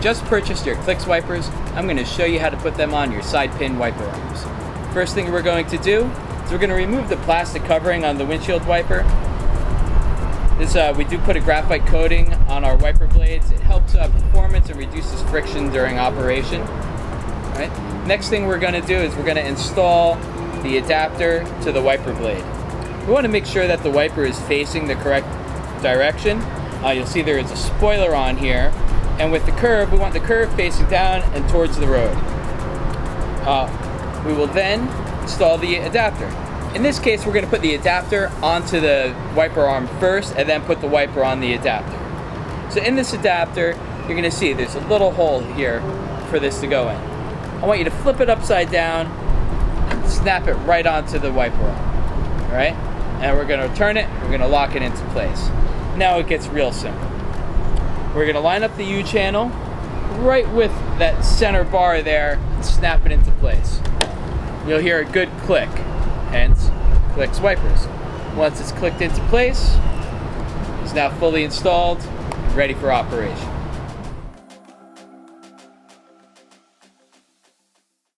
just purchased your Clix wipers, I'm going to show you how to put them on your side pin wiper arms. First thing we're going to do is we're going to remove the plastic covering on the windshield wiper. We do put a graphite coating on our wiper blades. It helps performance and reduces friction during operation. All right. Next thing we're going to do is we're going to install the adapter to the wiper blade. We want to make sure that the wiper is facing the correct direction. You'll see there is a spoiler on here, and with the curve, we want the curve facing down and towards the road. We will then install the adapter. In this case, we're going to put the adapter onto the wiper arm first and then put the wiper on the adapter. So in this adapter, you're going to see there's a little hole here for this to go in. I want you to flip it upside down and snap it right onto the wiper arm. All right? And we're going to turn it, we're going to lock it into place. Now it gets real simple. We're going to line up the U channel right with that center bar there and snap it into place. You'll hear a good click. Hence, Clix wipers. Once it's clicked into place, it's now fully installed and ready for operation.